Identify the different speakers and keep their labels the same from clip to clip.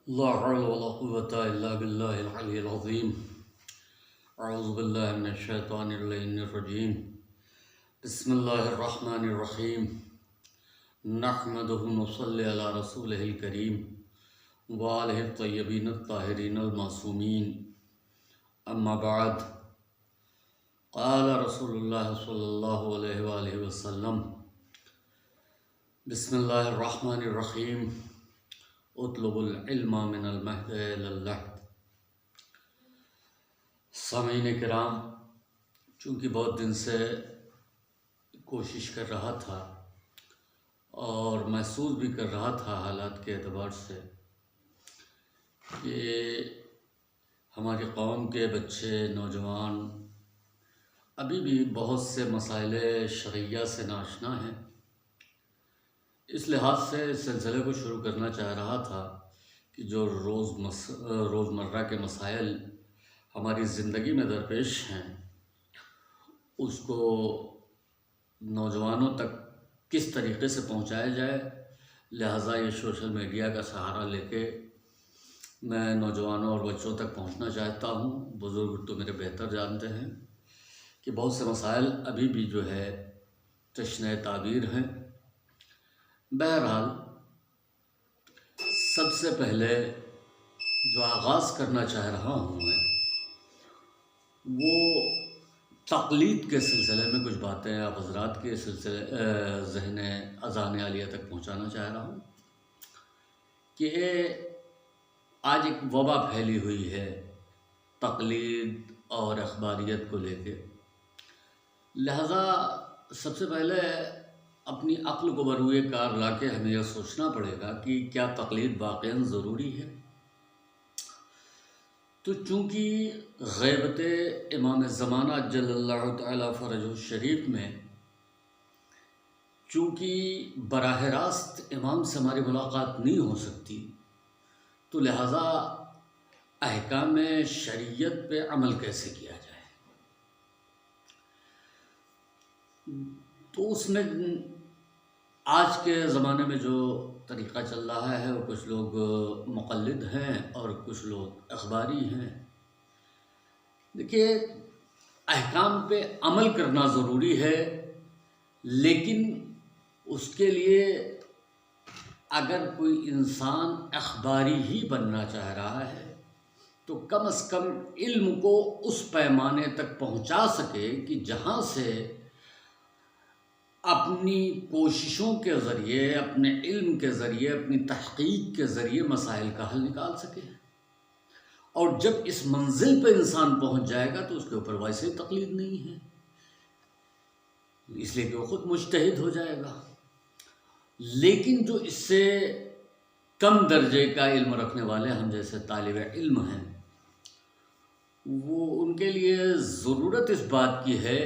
Speaker 1: لا حول ولا قوة إلا بالله العلي العظيم. أعوذ بالله من الشيطان اللعين الرجيم. بسم الله الرحمن الرحيم. نحمده ونصلي على رسوله الكريم وآله الطيبين الطاهرين المعصومين. أما بعد، قال رسول الله صلى الله عليه وآله وسلم: بسم الله الرحمن الرحيم. اطلب العلم من المهد إلى اللحد. سامعین کرام، چونکہ بہت دن سے کوشش کر رہا تھا اور محسوس بھی کر رہا تھا حالات کے اعتبار سے کہ ہماری قوم کے بچے نوجوان ابھی بھی بہت سے مسائل شرعیہ سے ناشنا ہیں، اس لحاظ سے اس سلسلے کو شروع کرنا چاہ رہا تھا کہ جو روزمرہ کے مسائل ہماری زندگی میں درپیش ہیں اس کو نوجوانوں تک کس طریقے سے پہنچایا جائے. لہٰذا یہ سوشل میڈیا کا سہارا لے کے میں نوجوانوں اور بچوں تک پہنچنا چاہتا ہوں. بزرگ تو میرے بہتر جانتے ہیں کہ بہت سے مسائل ابھی بھی جو ہے تشنہ تعبیر ہیں. بہرحال، سب سے پہلے جو آغاز کرنا چاہ رہا ہوں میں وہ تقلید کے سلسلے میں کچھ باتیں آپ حضرات کے ذہن اذان عالیہ تک پہنچانا چاہ رہا ہوں کہ آج ایک وبا پھیلی ہوئی ہے تقلید اور اخباریت کو لے کے. لہذا سب سے پہلے اپنی عقل کو بروئے کار لا کے ہمیں یہ سوچنا پڑے گا کہ کیا تقلید واقعاً ضروری ہے. تو چونکہ غیبت امام زمانہ جل اللہ تعالیٰ فرجہ الشریف میں چونکہ براہ راست امام سے ہماری ملاقات نہیں ہو سکتی، تو لہٰذا احکام شریعت پہ عمل کیسے کیا جائے. تو اس میں آج کے زمانے میں جو طریقہ چل رہا ہے وہ کچھ لوگ مقلد ہیں اور کچھ لوگ اخباری ہیں. دیکھیے، احکام پہ عمل کرنا ضروری ہے، لیکن اس کے لیے اگر کوئی انسان اخباری ہی بننا چاہ رہا ہے تو کم از کم علم کو اس پیمانے تک پہنچا سکے کہ جہاں سے اپنی کوششوں کے ذریعے، اپنے علم کے ذریعے، اپنی تحقیق کے ذریعے مسائل کا حل نکال سکے. اور جب اس منزل پہ انسان پہنچ جائے گا تو اس کے اوپر ویسے ہی تقلید نہیں ہے، اس لیے کہ وہ خود مجتہد ہو جائے گا. لیکن جو اس سے کم درجے کا علم رکھنے والے ہم جیسے طالب علم ہیں، وہ ان کے لیے ضرورت اس بات کی ہے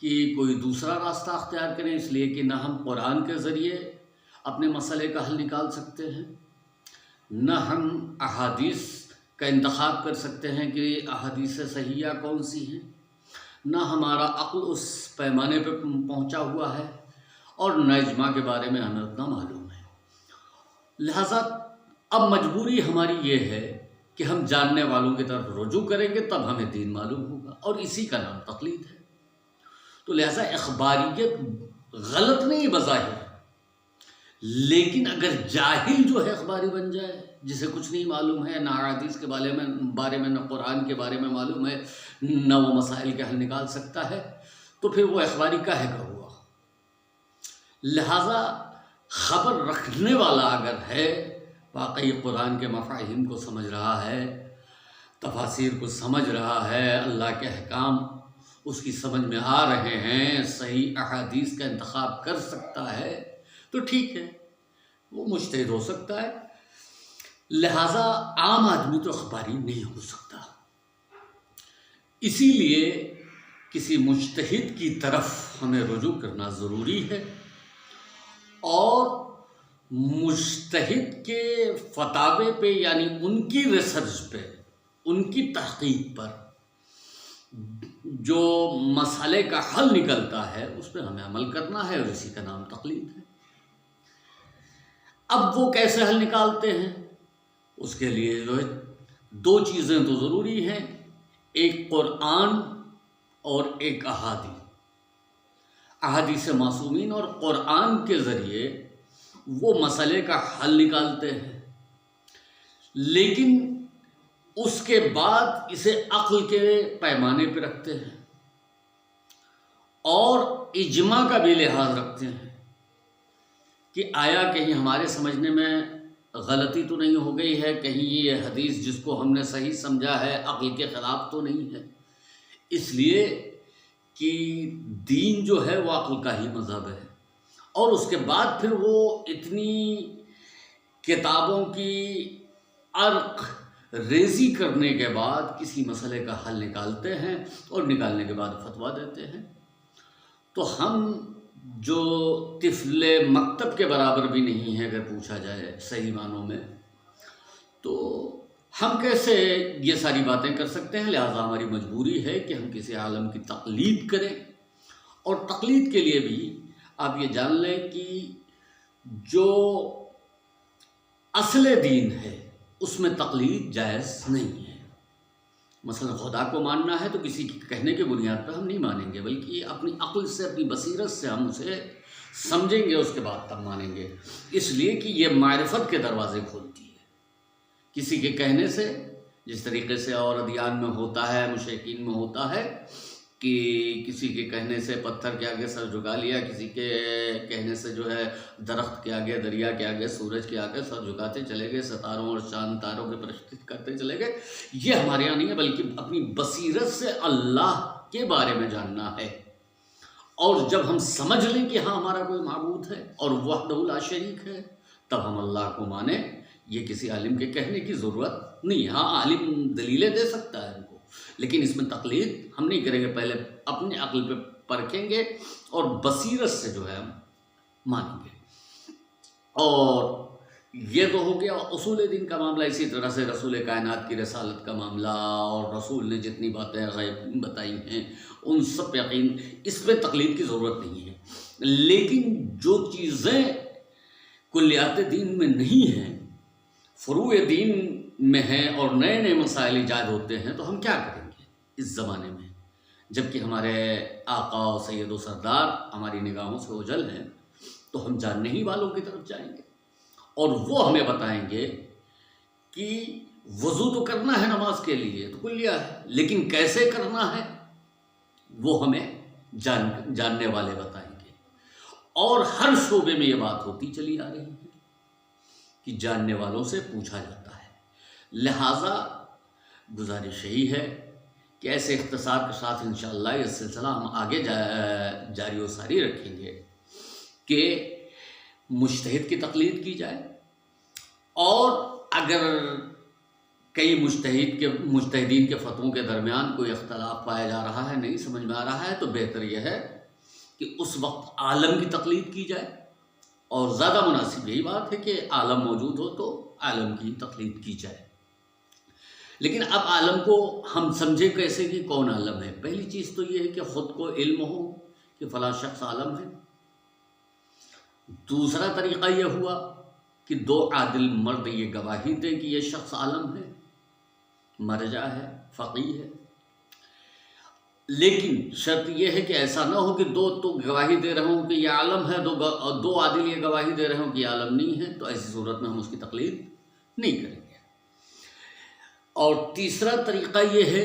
Speaker 1: کہ کوئی دوسرا راستہ اختیار کریں، اس لیے کہ نہ ہم قرآن کے ذریعے اپنے مسئلے کا حل نکال سکتے ہیں، نہ ہم احادیث کا انتخاب کر سکتے ہیں کہ احادیث صحیحہ کون سی ہیں، نہ ہمارا عقل اس پیمانے پہ پہنچا ہوا ہے، اور نہ اجماع کے بارے میں ہمیں اتنا معلوم ہے. لہٰذا اب مجبوری ہماری یہ ہے کہ ہم جاننے والوں کی طرف رجوع کریں گے، تب ہمیں دین معلوم ہوگا، اور اسی کا نام تقلید ہے. تو لہٰذا اخباریت غلط نہیں بظاہر، لیکن اگر جاہل جو ہے اخباری بن جائے، جسے کچھ نہیں معلوم ہے، نہ حدیث کے بارے میں نہ قرآن کے بارے میں معلوم ہے، نہ وہ مسائل کے حل نکال سکتا ہے، تو پھر وہ اخباری کاہے کا ہوا. لہٰذا خبر رکھنے والا اگر ہے، واقعی قرآن کے مفاہیم کو سمجھ رہا ہے، تفاسیر کو سمجھ رہا ہے، اللہ کے احکام اس کی سمجھ میں آ رہے ہیں، صحیح احادیث کا انتخاب کر سکتا ہے، تو ٹھیک ہے، وہ مجتہد ہو سکتا ہے. لہٰذا عام آدمی تو اخباری نہیں ہو سکتا. اسی لیے کسی مجتہد کی طرف ہمیں رجوع کرنا ضروری ہے، اور مجتہد کے فتاوے پہ، یعنی ان کی ریسرچ پہ، ان کی تحقیق پر جو مسئلے کا حل نکلتا ہے اس پہ ہمیں عمل کرنا ہے، اور اسی کا نام تقلید ہے. اب وہ کیسے حل نکالتے ہیں اس کے لیے جو ہے دو چیزیں تو ضروری ہیں، ایک قرآن اور ایک احادیث معصومین، اور قرآن کے ذریعے وہ مسئلے کا حل نکالتے ہیں، لیکن اس کے بعد اسے عقل کے پیمانے پہ رکھتے ہیں اور اجماع کا بھی لحاظ رکھتے ہیں کہ آیا کہیں ہمارے سمجھنے میں غلطی تو نہیں ہو گئی ہے، کہیں یہ حدیث جس کو ہم نے صحیح سمجھا ہے عقل کے خلاف تو نہیں ہے، اس لیے کہ دین جو ہے وہ عقل کا ہی مذہب ہے۔ اور اس کے بعد پھر وہ اتنی کتابوں کی عرق ریزی کرنے کے بعد کسی مسئلے کا حل نکالتے ہیں اور نکالنے کے بعد فتویٰ دیتے ہیں۔ تو ہم جو طفل مکتب کے برابر بھی نہیں ہے اگر پوچھا جائے صحیح معنوں میں، تو ہم کیسے یہ ساری باتیں کر سکتے ہیں؟ لہٰذا ہماری مجبوری ہے کہ ہم کسی عالم کی تقلید کریں، اور تقلید کے لیے بھی آپ یہ جان لیں کہ جو اصل دین ہے اس میں تقلید جائز نہیں ہے۔ مثلا خدا کو ماننا ہے تو کسی کے کہنے کے بنیاد پر ہم نہیں مانیں گے، بلکہ اپنی عقل سے، اپنی بصیرت سے ہم اسے سمجھیں گے، اس کے بعد تب مانیں گے، اس لیے کہ یہ معرفت کے دروازے کھولتی ہے۔ کسی کے کہنے سے، جس طریقے سے اور ادیان میں ہوتا ہے، مشرکین میں ہوتا ہے کہ کسی کے کہنے سے پتھر کے آگے سر جھکا لیا، کسی کے کہنے سے جو ہے درخت کے آگے، دریا کے آگے، سورج کے آگے سر جھکاتے چلے گئے، ستاروں اور چاند تاروں کے پرستش کرتے چلے گئے۔ یہ ہمارے یہاں نہیں ہے، بلکہ اپنی بصیرت سے اللہ کے بارے میں جاننا ہے۔ اور جب ہم سمجھ لیں کہ ہاں ہمارا کوئی معبود ہے اور وحدہ لا شریک ہے، تب ہم اللہ کو مانیں۔ یہ کسی عالم کے کہنے کی ضرورت نہیں ہے۔ ہاں عالم دلیلیں دے سکتا ہے ہم کو، لیکن اس میں تقلید ہم نہیں کریں گے، پہلے اپنے عقل پہ پرکھیں گے اور بصیرت سے جو ہے ہم مانیں گے۔ اور یہ تو ہو گیا اصول دین کا معاملہ۔ اسی طرح سے رسول کائنات کی رسالت کا معاملہ، اور رسول نے جتنی باتیں غیب بتائی ہیں ان سب پہ یقین، اس پہ تقلید کی ضرورت نہیں ہے۔ لیکن جو چیزیں کلیات دین میں نہیں ہیں، فروع دین میں ہیں، اور نئے نئے مسائل ایجاد ہوتے ہیں، تو ہم کیا کریں گے اس زمانے میں، جبکہ ہمارے آقا و سید و سردار ہماری نگاہوں سے اوجھل ہیں؟ تو ہم جاننے ہی والوں کی طرف جائیں گے، اور وہ ہمیں بتائیں گے کہ وضو تو کرنا ہے نماز کے لیے، تو کلیہ ہے، لیکن کیسے کرنا ہے وہ ہمیں جاننے والے بتائیں گے۔ اور ہر شعبے میں یہ بات ہوتی چلی آ رہی ہے کہ جاننے والوں سے پوچھا جاتا ہے۔ لہٰذا گزارش یہی ہے کہ ایسے اختصار کے ساتھ انشاءاللہ یہ سلسلہ ہم آگے جاری و ساری رکھیں گے کہ مجتہد کی تقلید کی جائے، اور اگر کئی مجتہدین کے فتووں کے درمیان کوئی اختلاف پایا جا رہا ہے، نہیں سمجھ میں آ رہا ہے، تو بہتر یہ ہے کہ اس وقت عالم کی تقلید کی جائے، اور زیادہ مناسب یہی بات ہے کہ عالم موجود ہو تو عالم کی تقلید کی جائے۔ لیکن اب عالم کو ہم سمجھے کیسے کہ کون عالم ہے؟ پہلی چیز تو یہ ہے کہ خود کو علم ہو کہ فلاں شخص عالم ہے۔ دوسرا طریقہ یہ ہوا کہ دو عادل مرد یہ گواہی دیں کہ یہ شخص عالم ہے، مرجع ہے، فقیہ ہے۔ لیکن شرط یہ ہے کہ ایسا نہ ہو کہ دو تو گواہی دے رہے ہوں کہ یہ عالم ہے، دو عادل یہ گواہی دے رہے ہوں کہ یہ عالم نہیں ہے، تو ایسی صورت میں ہم اس کی تقلید نہیں کریں گے۔ اور تیسرا طریقہ یہ ہے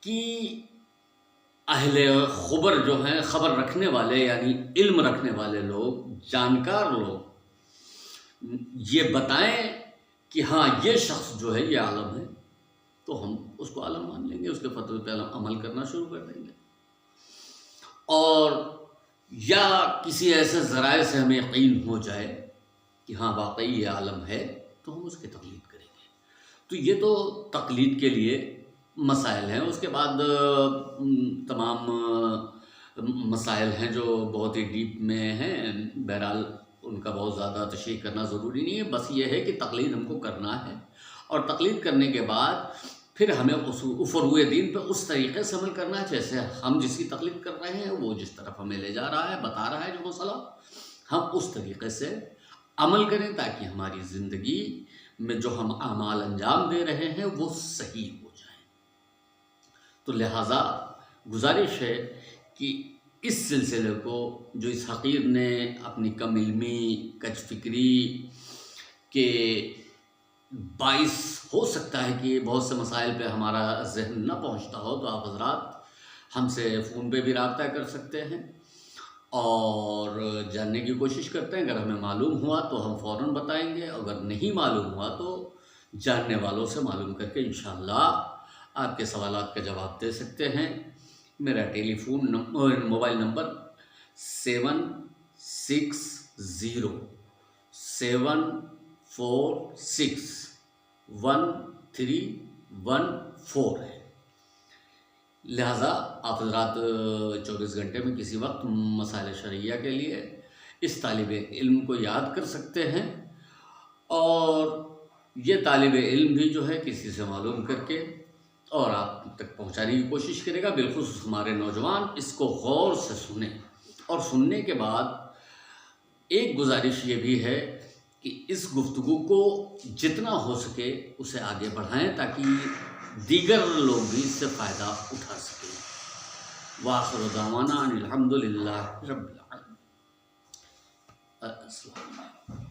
Speaker 1: کہ اہل خبر جو ہیں، خبر رکھنے والے یعنی علم رکھنے والے لوگ، جانکار لوگ یہ بتائیں کہ ہاں یہ شخص جو ہے یہ عالم ہے، تو ہم اس کو عالم مان لیں گے، اس کے فتوے پہ عمل کرنا شروع کر دیں گے۔ اور یا کسی ایسے ذرائع سے ہمیں یقین ہو جائے کہ ہاں واقعی یہ عالم ہے، تو ہم اس کی تقلید کریں گے۔ تو یہ تو تقلید کے لیے مسائل ہیں۔ اس کے بعد تمام مسائل ہیں جو بہت ہی ڈیپ میں ہیں، بہرحال ان کا بہت زیادہ تشریح کرنا ضروری نہیں ہے، بس یہ ہے کہ تقلید ہم کو کرنا ہے، اور تقلید کرنے کے بعد پھر ہمیں فروع دین پہ اس طریقے سے عمل کرنا ہے جیسے ہم جس کی تقلید کر رہے ہیں، وہ جس طرف ہمیں لے جا رہا ہے، بتا رہا ہے جو مسئلہ، ہم اس طریقے سے عمل کریں تاکہ ہماری زندگی میں جو ہم اعمال انجام دے رہے ہیں وہ صحیح ہو جائیں۔ تو لہٰذا گزارش ہے کہ اس سلسلے کو جو اس حقیر نے اپنی کم علمی، کج فکری کے باعث ہو سکتا ہے کہ بہت سے مسائل پہ ہمارا ذہن نہ پہنچتا ہو، تو آپ حضرات ہم سے فون پہ بھی رابطہ کر سکتے ہیں اور جاننے کی کوشش کرتے ہیں۔ اگر ہمیں معلوم ہوا تو ہم فوراً بتائیں گے، اگر نہیں معلوم ہوا تو جاننے والوں سے معلوم کر کے انشاءاللہ آپ کے سوالات کا جواب دے سکتے ہیں۔ میرا موبائل نمبر 7607461314 ہے۔ لہٰذا آپ حضرات 24 گھنٹے میں کسی وقت مسائل شرعیہ کے لیے اس طالب علم کو یاد کر سکتے ہیں، اور یہ طالب علم بھی جو ہے کسی سے معلوم کر کے اور آپ تک پہنچانے کی کوشش کرے گا۔ بالخصوص ہمارے نوجوان اس کو غور سے سنیں، اور سننے کے بعد ایک گزارش یہ بھی ہے کہ اس گفتگو کو جتنا ہو سکے اسے آگے بڑھائیں تاکہ دیگر لوگ بھی اس سے فائدہ اٹھا سکیں۔ وآخر دعوانا ان الحمد للہ رب العالمین۔ السلام علیکم۔